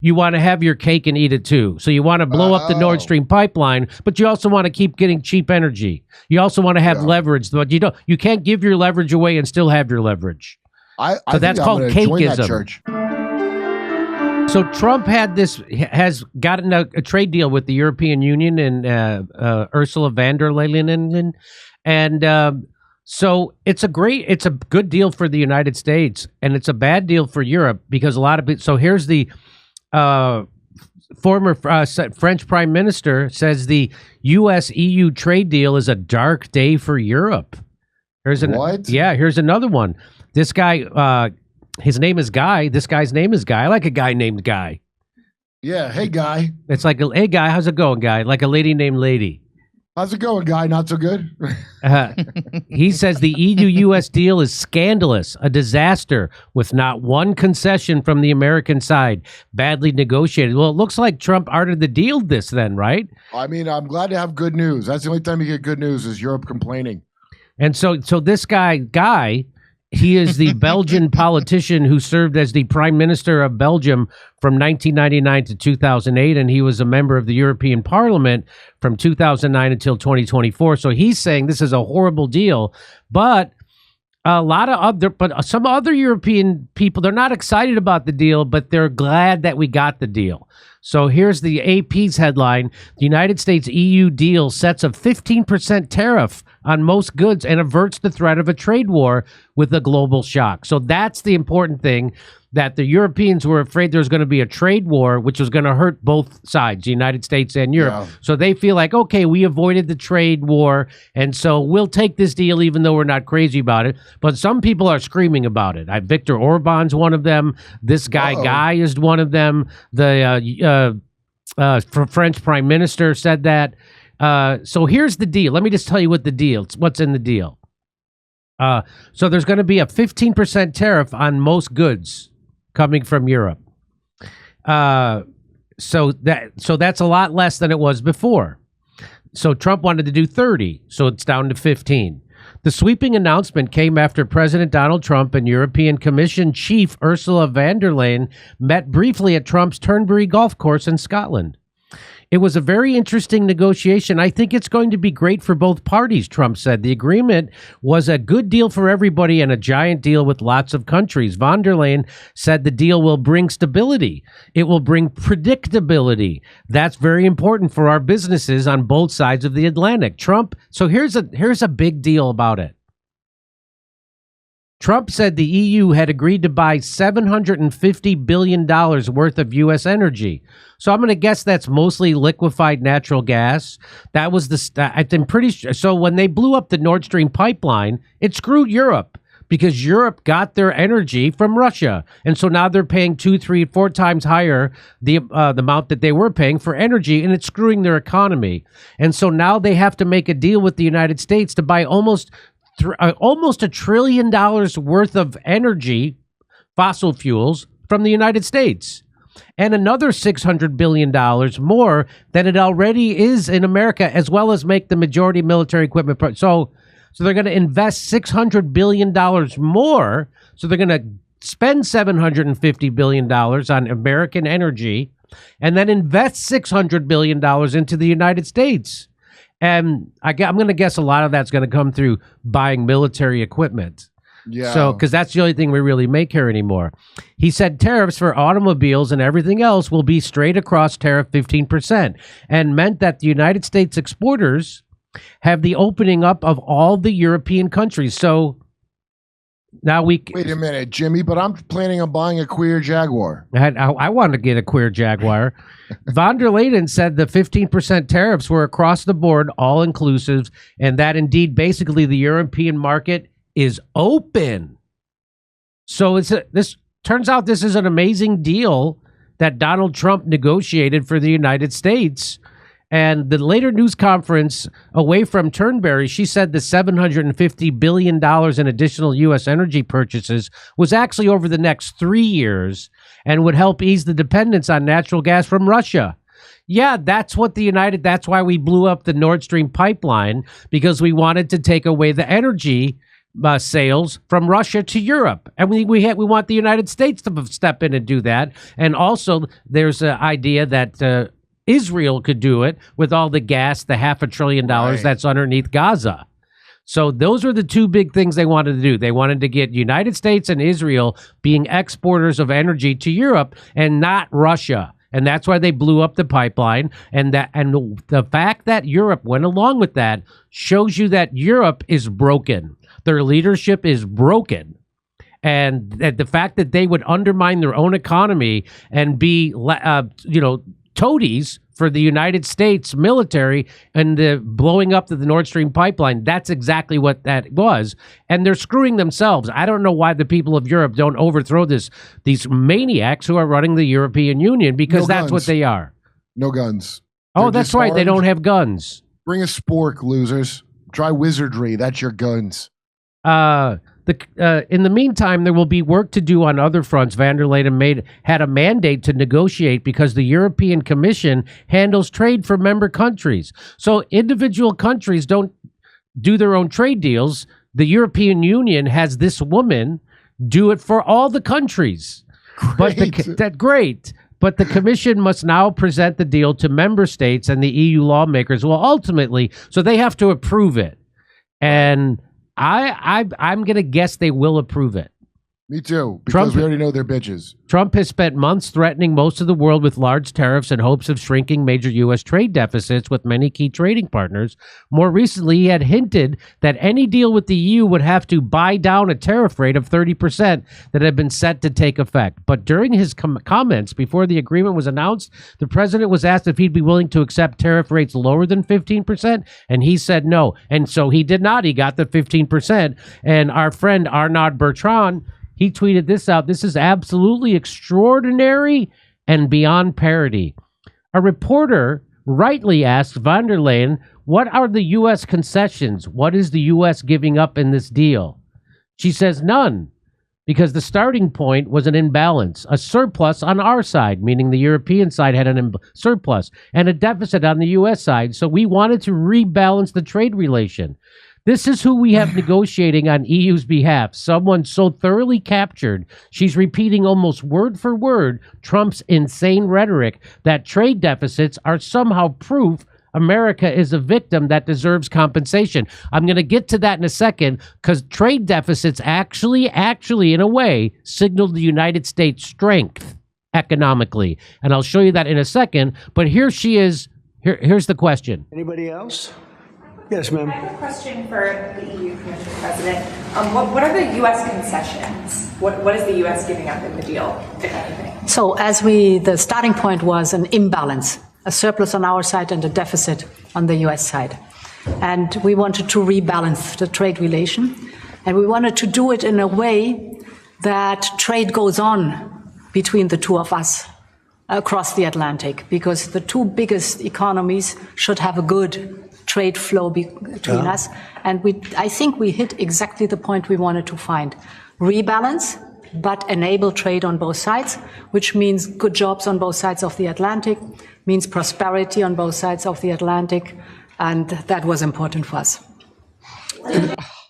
you want to have your cake and eat it too. So you want to blow up the Nord Stream pipeline, but you also want to keep getting cheap energy. You also want to have leverage, but you can't give your leverage away and still have your leverage. So that's called cakeism. So Trump has gotten a trade deal with the European Union and Ursula von der Leyen, and so it's a good deal for the United States, and it's a bad deal for Europe because a lot of it. So here's the former French Prime Minister says the U.S.-EU trade deal is a dark day for Europe. Here's another one. This guy. His name is Guy. This guy's name is Guy. I like a guy named Guy. Yeah, hey, Guy. It's like, hey, Guy, how's it going, Guy? Like a lady named Lady. How's it going, Guy? Not so good? He says the EU-US deal is scandalous, a disaster, with not one concession from the American side. Badly negotiated. Well, it looks like Trump arted the deal this then, right? I mean, I'm glad to have good news. That's the only time you get good news is Europe complaining. And so this Guy... He is the Belgian politician who served as the Prime Minister of Belgium from 1999 to 2008, and he was a member of the European Parliament from 2009 until 2024. So he's saying this is a horrible deal, but some other European people, they're not excited about the deal, but they're glad that we got the deal. So here's the AP's headline. The United States-EU deal sets a 15% tariff on most goods and averts the threat of a trade war with a global shock. So that's the important thing, that the Europeans were afraid there was going to be a trade war, which was going to hurt both sides, the United States and Europe. Yeah. So they feel like, okay, we avoided the trade war, and so we'll take this deal even though we're not crazy about it. But some people are screaming about it. Viktor Orban's one of them. This guy is one of them. The French Prime Minister said that. So here's the deal. Let me just tell you what's in the deal. So there's going to be a 15% tariff on most goods coming from Europe. So that's a lot less than it was before. So Trump wanted to do 30, so it's down to 15. The sweeping announcement came after President Donald Trump and European Commission chief Ursula von der Leyen met briefly at Trump's Turnberry golf course in Scotland. It was a very interesting negotiation. I think it's going to be great for both parties, Trump said. The agreement was a good deal for everybody and a giant deal with lots of countries. Von der Leyen said the deal will bring stability. It will bring predictability. That's very important for our businesses on both sides of the Atlantic. So here's a big deal about it. Trump said the EU had agreed to buy $750 billion worth of U.S. energy. So I'm going to guess that's mostly liquefied natural gas. That was I'm pretty sure. So when they blew up the Nord Stream pipeline, it screwed Europe because Europe got their energy from Russia. And so now they're paying 2, 3, 4 times higher the amount that they were paying for energy, and it's screwing their economy. And so now they have to make a deal with the United States to buy almost $1 trillion worth of energy, fossil fuels, from the United States, and another $600 billion more than it already is in America, as well as make the majority military equipment. So they're going to invest $600 billion more. So they're going to spend $750 billion on American energy and then invest $600 billion into the United States. And I'm going to guess a lot of that's going to come through buying military equipment. Yeah. So, because that's the only thing we really make here anymore. He said tariffs for automobiles and everything else will be straight across tariff 15%, and meant that the United States exporters have the opening up of all the European countries. So now wait a minute, Jimmy, but I'm planning on buying a queer Jaguar. I want to get a queer Jaguar. Von der Leyen said the 15% tariffs were across the board, all inclusive, and that indeed basically the European market is open. So this turns out this is an amazing deal that Donald Trump negotiated for the United States. And the later news conference away from Turnberry, she said the $750 billion in additional U.S. energy purchases was actually over the next 3 years and would help ease the dependence on natural gas from Russia. Yeah, that's why we blew up the Nord Stream pipeline, because we wanted to take away the energy sales from Russia to Europe, and we want the United States to step in and do that. And also, there's an idea that Israel could do it with all the gas, the $500 billion that's underneath Gaza. So those are the two big things they wanted to do. They wanted to get United States and Israel being exporters of energy to Europe and not Russia. And that's why they blew up the pipeline. And the fact that Europe went along with that shows you that Europe is broken. Their leadership is broken. And the fact that they would undermine their own economy and be, toadies for the United States military and the blowing up of the Nordstream pipeline, that's exactly what that was. And they're screwing themselves. I don't know why the people of Europe don't overthrow these maniacs who are running the European Union, because that's what they are. No guns. Oh, that's right. They don't have guns. Bring a spork, losers. Try wizardry. That's your guns. In the meantime, there will be work to do on other fronts. Van der Leyen had a mandate to negotiate because the European Commission handles trade for member countries. So individual countries don't do their own trade deals. The European Union has this woman do it for all the countries. Great. But the Commission must now present the deal to member states and the EU lawmakers. Well, ultimately, so they have to approve it. And I'm going to guess they will approve it. Me too, because we already know they're bitches. Trump has spent months threatening most of the world with large tariffs in hopes of shrinking major U.S. trade deficits with many key trading partners. More recently, he had hinted that any deal with the EU would have to buy down a tariff rate of 30% that had been set to take effect. But during his comments before the agreement was announced, the president was asked if he'd be willing to accept tariff rates lower than 15%, and he said no. And so he did not. He got the 15%. And our friend Arnaud Bertrand, he tweeted this out. This is absolutely extraordinary and beyond parody. A reporter rightly asked von der Leyen, what are the U.S. concessions? What is the U.S. giving up in this deal? She says none, because the starting point was an imbalance, a surplus on our side, meaning the European side had a surplus, and a deficit on the U.S. side. So we wanted to rebalance the trade relation. This is who we have negotiating on EU's behalf. Someone so thoroughly captured, she's repeating almost word for word Trump's insane rhetoric that trade deficits are somehow proof America is a victim that deserves compensation. I'm going to get to that in a second, because trade deficits actually, in a way, signal the United States' strength economically. And I'll show you that in a second. But here she is. Here's the question. Anybody else? Yes, ma'am. I have a question for the EU Commission President. What are the U.S. concessions? What is the U.S. giving up in the deal, if anything? So the starting point was an imbalance, a surplus on our side and a deficit on the U.S. side. And we wanted to rebalance the trade relation. And we wanted to do it in a way that trade goes on between the two of us across the Atlantic, because the two biggest economies should have a good trade flow between us. And I think we hit exactly the point we wanted to find. Rebalance, but enable trade on both sides, which means good jobs on both sides of the Atlantic, means prosperity on both sides of the Atlantic. And that was important for us.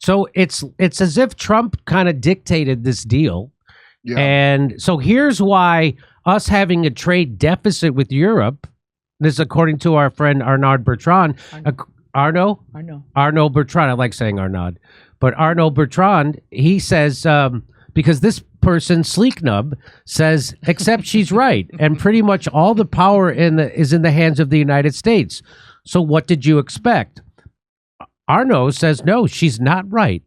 So it's as if Trump kind of dictated this deal. Yeah. And so here's why us having a trade deficit with Europe, this is according to our friend Arnaud Bertrand. Arnaud Bertrand. I like saying Arnaud. But Arnaud Bertrand, he says, because this person, Sleeknub, says, except she's right. And pretty much all the power is in the hands of the United States. So what did you expect? Arnaud says, no, she's not right.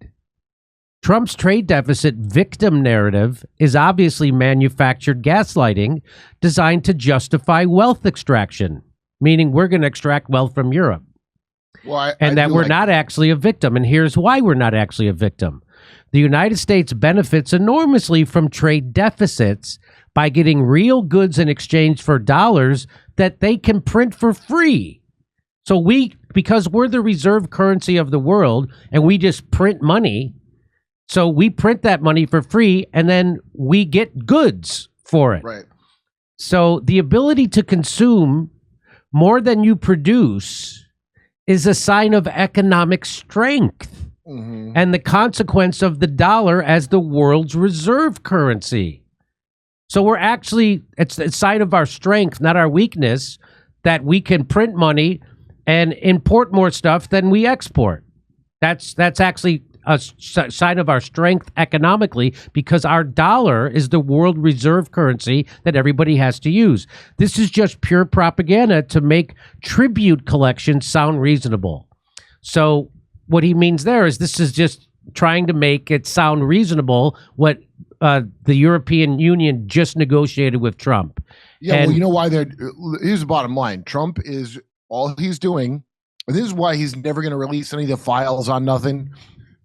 Trump's trade deficit victim narrative is obviously manufactured gaslighting designed to justify wealth extraction, meaning we're going to extract wealth from Europe. Well, we're not actually a victim. And here's why we're not actually a victim. The United States benefits enormously from trade deficits by getting real goods in exchange for dollars that they can print for free. So because we're the reserve currency of the world and we just print money, so we print that money for free and then we get goods for it. Right. So the ability to consume more than you produce is a sign of economic strength. and the consequence of the dollar as the world's reserve currency. So we're actually, it's a sign of our strength, not our weakness, that we can print money and import more stuff than we export. That's actually a sign of our strength economically, because our dollar is the world reserve currency that everybody has to use. This is just pure propaganda to make tribute collections sound reasonable. So what he means there is this is just trying to make it sound reasonable what the European Union just negotiated with Trump. Yeah, And- well, you know why here's the bottom line. Trump is, all he's doing, this is why he's never going to release any of the files on nothing,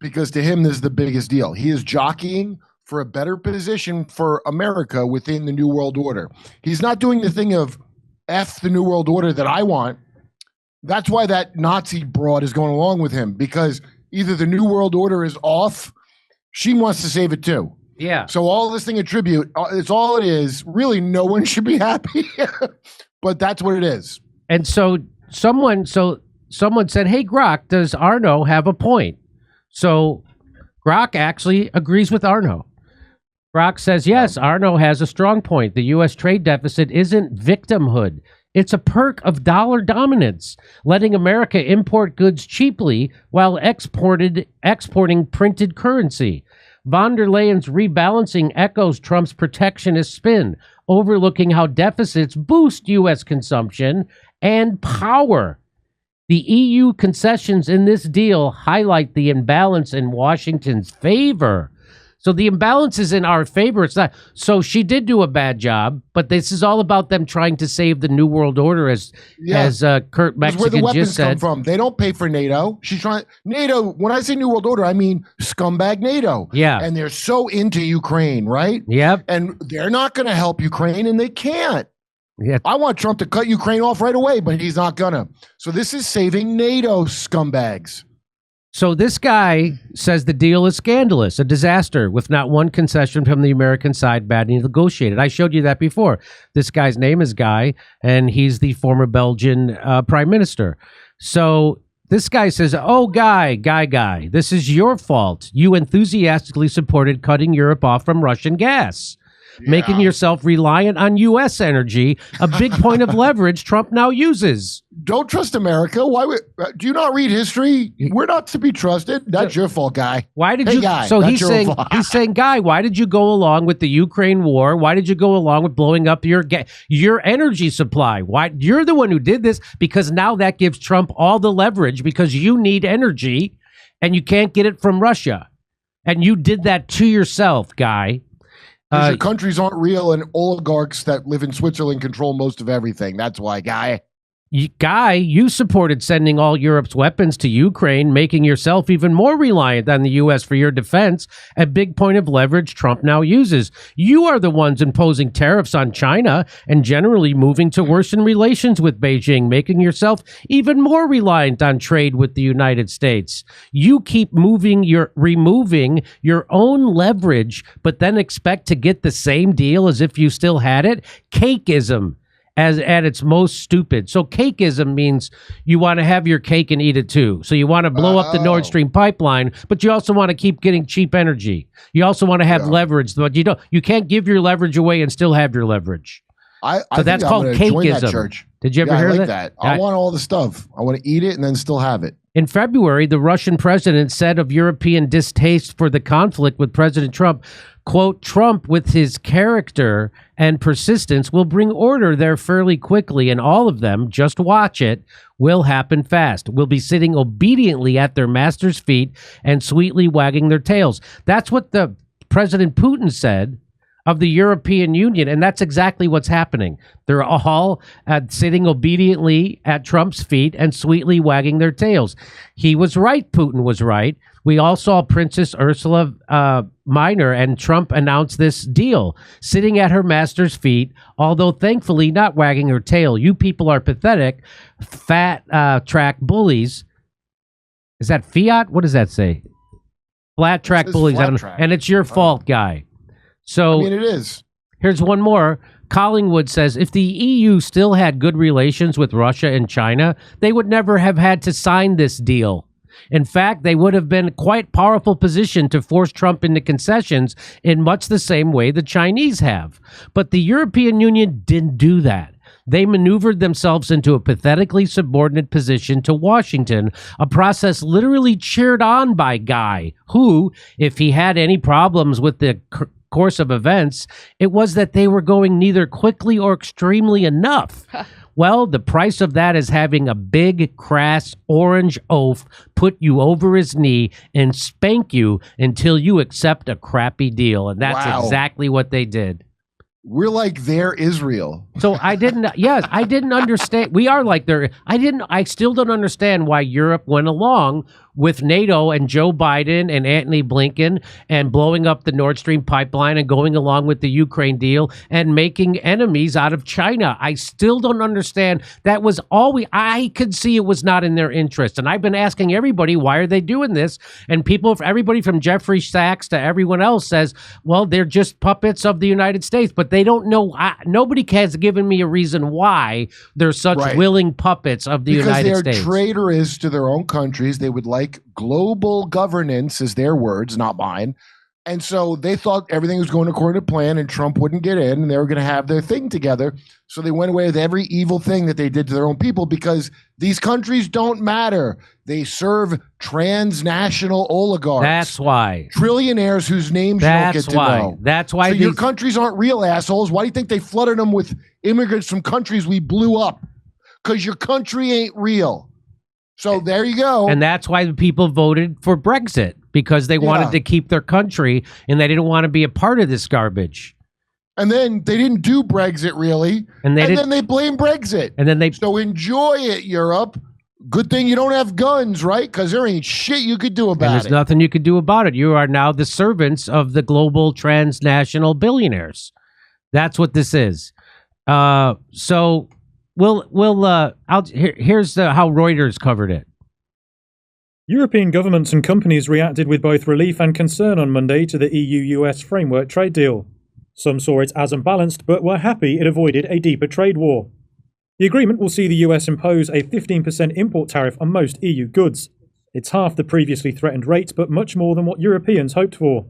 because to him, this is the biggest deal. He is jockeying for a better position for America within the New World Order. He's not doing the thing of F the New World Order that I want. That's why that Nazi broad is going along with him, because either the New World Order is off, she wants to save it too. Yeah. So all this thing of tribute, it's all it is. Really, no one should be happy, but that's what it is. And so someone said, "Hey, Grok, does Arno have a point?" So Grok actually agrees with Arno. Grok says, yes, Arno has a strong point. The U.S. trade deficit isn't victimhood. It's a perk of dollar dominance, letting America import goods cheaply while exporting printed currency. Von der Leyen's rebalancing echoes Trump's protectionist spin, overlooking how deficits boost U.S. consumption and power. The EU concessions in this deal highlight the imbalance in Washington's favor. So the imbalance is in our favor. It's not. So she did do a bad job, but this is all about them trying to save the New World Order, as Kurt That's where the Metzger weapons just come said. from. They don't pay for NATO. She's trying NATO. When I say New World Order, I mean scumbag NATO. Yeah. And they're so into Ukraine, right? Yep. And they're not going to help Ukraine, and they can't. Yeah. I want Trump to cut Ukraine off right away, but he's not gonna. So this is saving NATO scumbags. So this guy says the deal is scandalous, a disaster, with not one concession from the American side badly negotiated. I showed you that before. This guy's name is Guy, and he's the former Belgian prime minister. So this guy says, oh, Guy, this is your fault. You enthusiastically supported cutting Europe off from Russian gas. Making yourself reliant on U.S. energy, a big point of leverage Trump now uses. Don't trust America. Why would? Do you not read history? We're not to be trusted. That's your fault, Guy. Why did Hey, you? Guy, So that's he's your saying, fault. Guy, why did you go along with the Ukraine war? Why did you go along with blowing up your energy supply? Why? You're the one who did this, because now that gives Trump all the leverage, because you need energy and you can't get it from Russia, and you did that to yourself, Guy. Because your countries aren't real, and oligarchs that live in Switzerland control most of everything. That's why, Guy. Guy, you supported sending all Europe's weapons to Ukraine, making yourself even more reliant on the U.S. for your defense, a big point of leverage Trump now uses. You are the ones imposing tariffs on China and generally moving to worsen relations with Beijing, making yourself even more reliant on trade with the United States. You keep removing your own leverage, but then expect to get the same deal as if you still had it. Cakeism at its most stupid. So cakeism means you want to have your cake and eat it too. So you want to blow up the Nordstream pipeline, but you also want to keep getting cheap energy. You also want to have leverage, but you can't give your leverage away and still have your leverage. I that's think called I'm gonna join that cakeism. church. Did you ever Yeah, hear I like that? I want all the stuff. I want to eat it and then still have it. In February, the Russian president said of European distaste for the conflict with President Trump, quote, Trump, with his character and persistence, will bring order there fairly quickly, and all of them, just watch it, will happen fast. Will be sitting obediently at their master's feet and sweetly wagging their tails. That's what the President Putin said of the European Union, and that's exactly what's happening. They're all sitting obediently at Trump's feet and sweetly wagging their tails. He was right. Putin was right. We all saw Princess Ursula Minor, and Trump announced this deal, sitting at her master's feet, although thankfully not wagging her tail. You people are pathetic, fat track bullies. Is that fiat? What does that say? Flat track bullies. I don't know. And it's your fault, Guy. So I mean, it is. Here's one more. Collingwood says, if the EU still had good relations with Russia and China, they would never have had to sign this deal. In fact, they would have been quite powerful position to force Trump into concessions in much the same way the Chinese have. But the European Union didn't do that. They maneuvered themselves into a pathetically subordinate position to Washington, a process literally cheered on by Guy, who, if he had any problems with the course of events, it was that they were going neither quickly or extremely enough. Well, the price of that is having a big, crass, orange oaf put you over his knee and spank you until you accept a crappy deal. And that's exactly what they did. We're like their Israel. So I didn't understand. We are like their, I still don't understand why Europe went along with NATO and Joe Biden and Antony Blinken and blowing up the Nordstream pipeline and going along with the Ukraine deal and making enemies out of China. I still don't understand. That was all I could see it was not in their interest. And I've been asking everybody, why are they doing this? And everybody from Jeffrey Sachs to everyone else says, well, they're just puppets of the United States, but they don't know. Nobody has given me a reason why they're such willing puppets of the United States. Because they're traitorous to their own countries. They would like global governance, is their words, not mine. And so they thought everything was going according to plan and Trump wouldn't get in and they were going to have their thing together. So they went away with every evil thing that they did to their own people because these countries don't matter. They serve transnational oligarchs. That's why. Trillionaires whose names you don't get to know. That's why. So your countries aren't real assholes. Why do you think they flooded them with immigrants from countries we blew up? Because your country ain't real. So there you go. And that's why the people voted for Brexit, because they wanted to keep their country and they didn't want to be a part of this garbage. And then they didn't do Brexit really. And then they blame Brexit. And then So enjoy it, Europe. Good thing you don't have guns, right? Because there ain't shit you could do about it. There's nothing you could do about it. You are now the servants of the global transnational billionaires. That's what this is. So here's how Reuters covered it. European governments and companies reacted with both relief and concern on Monday to the EU-US framework trade deal. Some saw it as unbalanced, but were happy it avoided a deeper trade war. The agreement will see the US impose a 15% import tariff on most EU goods. It's half the previously threatened rate, but much more than what Europeans hoped for.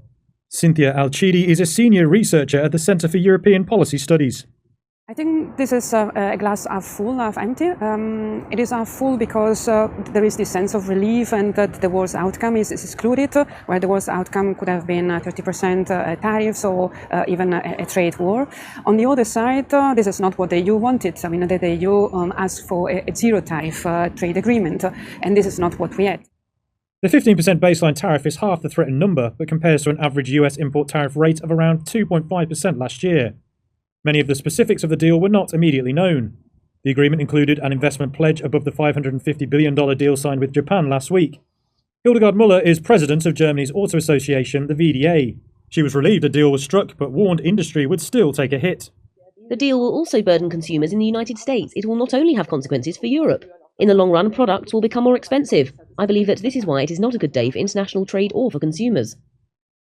Cynthia Alcidi is a senior researcher at the Centre for European Policy Studies. I think this is a glass half full, half empty. It is half full because there is this sense of relief and that the worst outcome is excluded, where the worst outcome could have been 30% tariffs or even a trade war. On the other side, this is not what the EU wanted. I mean, the EU asked for a zero tariff trade agreement, and this is not what we had. The 15% baseline tariff is half the threatened number, but compares to an average US import tariff rate of around 2.5% last year. Many of the specifics of the deal were not immediately known. The agreement included an investment pledge above the $550 billion deal signed with Japan last week. Hildegard Müller is president of Germany's auto association, the VDA. She was relieved a deal was struck, but warned industry would still take a hit. The deal will also burden consumers in the United States. It will not only have consequences for Europe. In the long run, products will become more expensive. I believe that this is why it is not a good day for international trade or for consumers.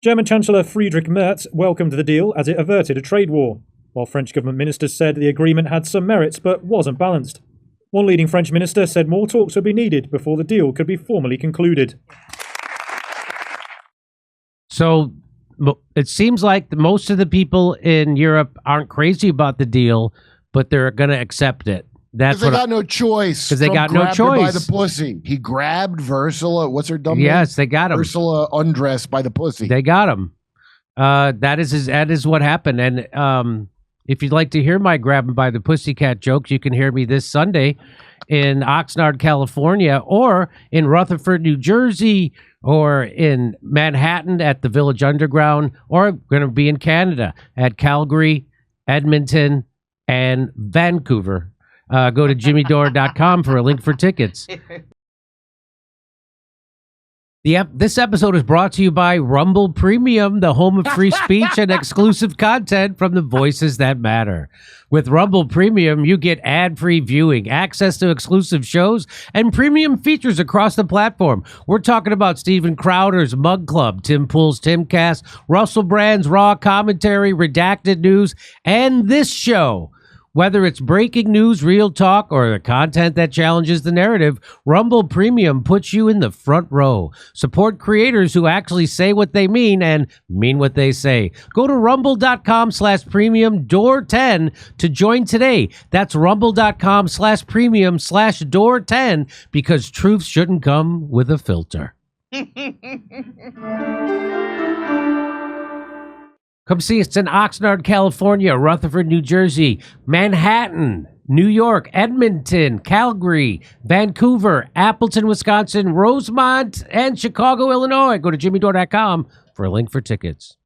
German Chancellor Friedrich Merz welcomed the deal as it averted a trade war, while French government ministers said the agreement had some merits but wasn't balanced. One leading French minister said more talks would be needed before the deal could be formally concluded. So it seems like most of the people in Europe aren't crazy about the deal, but they're going to accept it. That's because they got no choice. Because they got no choice. By the pussy. He grabbed Ursula. What's her dumb name? Yes, they got him. Ursula undressed by the pussy. They got him. That is what happened. And if you'd like to hear my grab him by the pussycat jokes, you can hear me this Sunday in Oxnard, California, or in Rutherford, New Jersey, or in Manhattan at the Village Underground, or going to be in Canada at Calgary, Edmonton, and Vancouver. Go to jimmydore.com for a link for tickets. This episode is brought to you by Rumble Premium, the home of free speech and exclusive content from the voices that matter. With Rumble Premium, you get ad-free viewing, access to exclusive shows, and premium features across the platform. We're talking about Steven Crowder's Mug Club, Tim Pool's Timcast, Russell Brand's Raw Commentary, Redacted News, and this show. Whether it's breaking news, real talk, or the content that challenges the narrative, Rumble Premium puts you in the front row. Support creators who actually say what they mean and mean what they say. Go to rumble.com/premium Dore10 to join today. That's rumble.com/premium/Dore10 because truth shouldn't come with a filter. Come see us in Oxnard, California, Rutherford, New Jersey, Manhattan, New York, Edmonton, Calgary, Vancouver, Appleton, Wisconsin, Rosemont, and Chicago, Illinois. Go to jimmydore.com for a link for tickets.